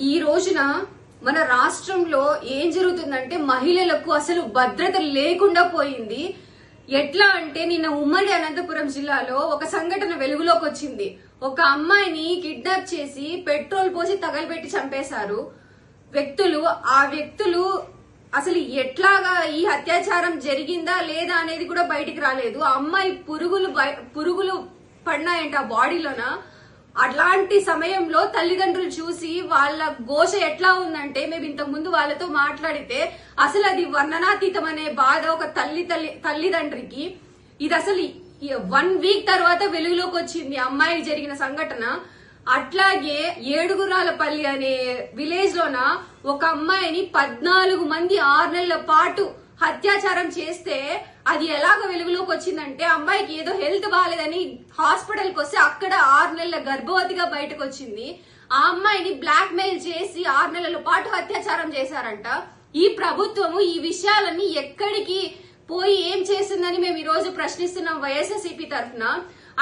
ఈ రోజున మన రాష్ట్రంలో ఏం జరుగుతుందంటే మహిళలకు అసలు భద్రత లేకుండా పోయింది. ఎట్లా అంటే నిన్న ఉమ్మడి అనంతపురం జిల్లాలో ఒక సంఘటన వెలుగులోకి వచ్చింది. ఒక అమ్మాయిని కిడ్నాప్ చేసి పెట్రోల్ పోసి తగలబెట్టి చంపేశారు వ్యక్తులు. ఆ వ్యక్తులు అసలు ఎట్లాగా ఈ అత్యాచారం జరిగిందా లేదా అనేది కూడా బయటికి రాలేదు. ఆ అమ్మాయి పురుగులు పడినాయంట ఆ బాడీలోన. అట్లాంటి సమయంలో తల్లిదండ్రులు చూసి వాళ్ళ ఘోష ఎట్లా ఉందంటే, మేము ఇంతకు ముందు వాళ్ళతో మాట్లాడితే అసలు అది వర్ణనాతీతం అనే బాధ ఒక తల్లిదండ్రికి. ఇది అసలు 1 వీక్ తర్వాత వెలుగులోకి వచ్చింది అమ్మాయికి జరిగిన సంఘటన. అట్లాగే ఏడుగురాలపల్లి అనే విలేజ్ లోన ఒక అమ్మాయిని 14 మంది 6 నెలల పాటు అత్యాచారం చేస్తే అది ఎలాగ వెలుగులోకి వచ్చిందంటే, అమ్మాయికి ఏదో హెల్త్ బాగాలేదని హాస్పిటల్ కి వస్తే అక్కడ 6 నెలల గర్భవతిగా బయటకు వచ్చింది. ఆ అమ్మాయిని బ్లాక్ మెయిల్ చేసి 6 నెలల పాటు అత్యాచారం చేశారంట. ఈ ప్రభుత్వము ఈ విషయాలన్నీ ఎక్కడికి పోయి ఏం చేసిందని మేము ఈ రోజు ప్రశ్నిస్తున్నాం వైఎస్ఆర్సీపీ తరఫున.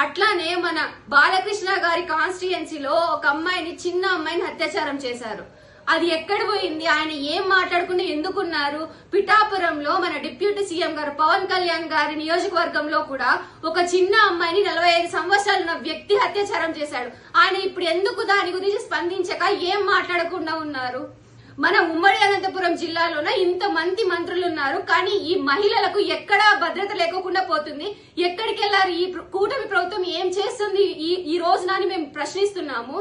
అట్లానే మన బాలకృష్ణ గారి కాన్స్టిట్యుయెన్సీలో ఒక అమ్మాయిని, చిన్న అమ్మాయిని అత్యాచారం చేశారు. అది ఎక్కడ పోయింది? ఆయన ఏం మాట్లాడకుండా ఎందుకున్నారు? పిఠాపురంలో మన డిప్యూటీ సీఎం గారు పవన్ కళ్యాణ్ గారి నియోజకవర్గంలో కూడా ఒక చిన్న అమ్మాయిని 45 సంవత్సరాలున్న వ్యక్తి అత్యాచారం చేశాడు. ఆయన ఇప్పుడు ఎందుకు దాని గురించి స్పందించక ఏం మాట్లాడకుండా ఉన్నారు? మన ఉమ్మడి అనంతపురం జిల్లాలోన ఇంతమంది మంత్రులు ఉన్నారు, కానీ ఈ మహిళలకు ఎక్కడా భద్రత లేకుండా పోతుంది. ఎక్కడికి వెళ్లారు? ఈ కూటమి ప్రభుత్వం ఏం చేస్తుంది ఈ రోజున అని మేము ప్రశ్నిస్తున్నాము.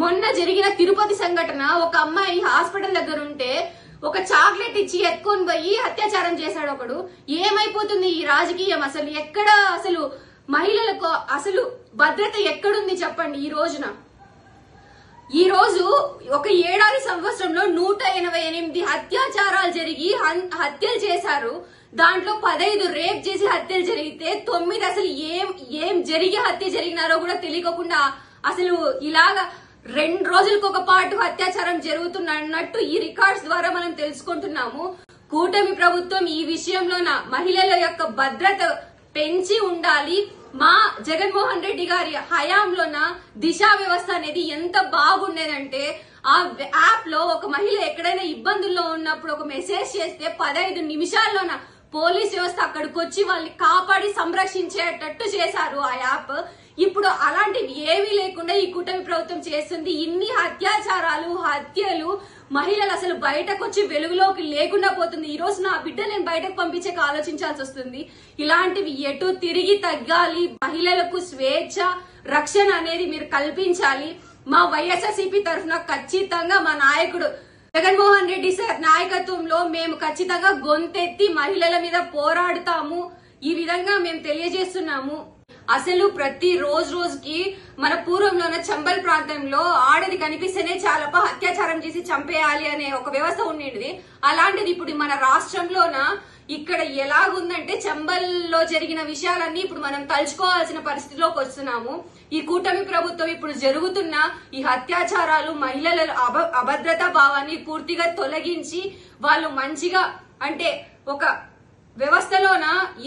మొన్న జరిగిన తిరుపతి సంఘటన, ఒక అమ్మాయి హాస్పిటల్ దగ్గర ఉంటే ఒక చాక్లెట్ ఇచ్చి ఎత్తుకొని పోయి అత్యాచారం చేశాడు ఒకడు. ఏమైపోతుంది ఈ రాజకీయం? అసలు ఎక్కడ అసలు మహిళలకు అసలు భద్రత ఎక్కడుంది చెప్పండి? ఈ రోజు ఒక ఏడాది సంవత్సరంలో 188 అత్యాచారాలు జరిగి హత్యలు చేశారు. దాంట్లో 15 రేప్ చేసి హత్యలు జరిగితే 9 అసలు ఏం జరిగి హత్య జరిగినారో కూడా తెలియకుండా అసలు ఇలాగా 2 రోజులకు ఒక పాటు అత్యాచారం జరుగుతున్నట్టు ఈ రికార్డ్స్ ద్వారా మనం తెలుసుకుంటున్నాము. కూటమి ప్రభుత్వం ఈ విషయంలోన మహిళల యొక్క భద్రత పెంచి ఉండాలి. మా జగన్మోహన్ రెడ్డి గారి హయాంలోన దిశ వ్యవస్థ అనేది ఎంత బాగుండేదంటే, ఆ యాప్ లో ఒక మహిళ ఎక్కడైనా ఇబ్బందుల్లో ఉన్నప్పుడు ఒక మెసేజ్ చేస్తే 15 నిమిషాల్లోన పోలీస్ వ్యవస్థ అక్కడికి వచ్చి వాళ్ళని కాపాడి సంరక్షించేటట్టు చేశారు ఆ యాప్. ఇప్పుడు అలాంటివి ఏమీ లేకుండా ఈ కూటమి ప్రభుత్వం చేస్తుంది. ఇన్ని అత్యాచారాలు, హత్యలు, మహిళలు అసలు బయటకు వచ్చి వెలుగులోకి లేకుండా పోతుంది. ఈ రోజు నా బిడ్డ నేను బయటకు పంపించక ఆలోచించాల్సి వస్తుంది. ఇలాంటివి ఎటు తిరిగి తగ్గాలి. మహిళలకు స్వేచ్ఛ, రక్షణ అనేది మీరు కల్పించాలి. మా వైఎస్ఆర్సీపీ తరఫున ఖచ్చితంగా మా నాయకుడు జగన్మోహన్ రెడ్డి సార్ నాయకత్వంలో మేము ఖచ్చితంగా గొంతెత్తి మహిళల మీద పోరాడుతాము. ఈ విధంగా మేము తెలియజేస్తున్నాము. అసలు ప్రతి రోజుకి మన పూర్వంలోన చంబల్ ప్రాంతంలో ఆడది కనిపిస్తేనే చాలా అత్యాచారం చేసి చంపేయాలి అనే ఒక వ్యవస్థ ఉండేది. అలాంటిది ఇప్పుడు మన రాష్ట్రంలోన ఇక్కడ ఎలాగుందంటే, చంబల్లో జరిగిన విషయాలన్నీ ఇప్పుడు మనం తలుచుకోవాల్సిన పరిస్థితిలోకి వస్తున్నాము. ఈ కూటమి ప్రభుత్వం ఇప్పుడు జరుగుతున్న ఈ అత్యాచారాలు, మహిళల అభద్రతా భావాన్ని పూర్తిగా తొలగించి వాళ్ళు మంచిగా అంటే ఒక వ్యవస్థలోన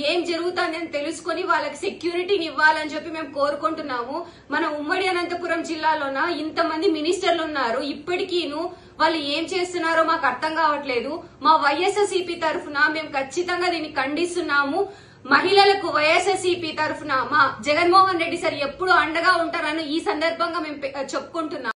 ఏం జరుగుతుంది అని తెలుసుకుని వాళ్ళకి సెక్యూరిటీని ఇవ్వాలని చెప్పి మేము కోరుకుంటున్నాము. మన ఉమ్మడి అనంతపురం జిల్లాలోన ఇంతమంది మినిస్టర్లు ఉన్నారు, ఇప్పటికీను వాళ్ళు ఏం చేస్తున్నారో మాకు అర్థం కావట్లేదు. మా వైఎస్ఆర్సీపీ తరఫున మేము ఖచ్చితంగా దీన్ని ఖండిస్తున్నాము. మహిళలకు వైఎస్ఆర్సీపీ తరఫున మా జగన్మోహన్ రెడ్డి సార్ ఎప్పుడు అండగా ఉంటారని ఈ సందర్భంగా మేము చెప్పుకుంటున్నాము.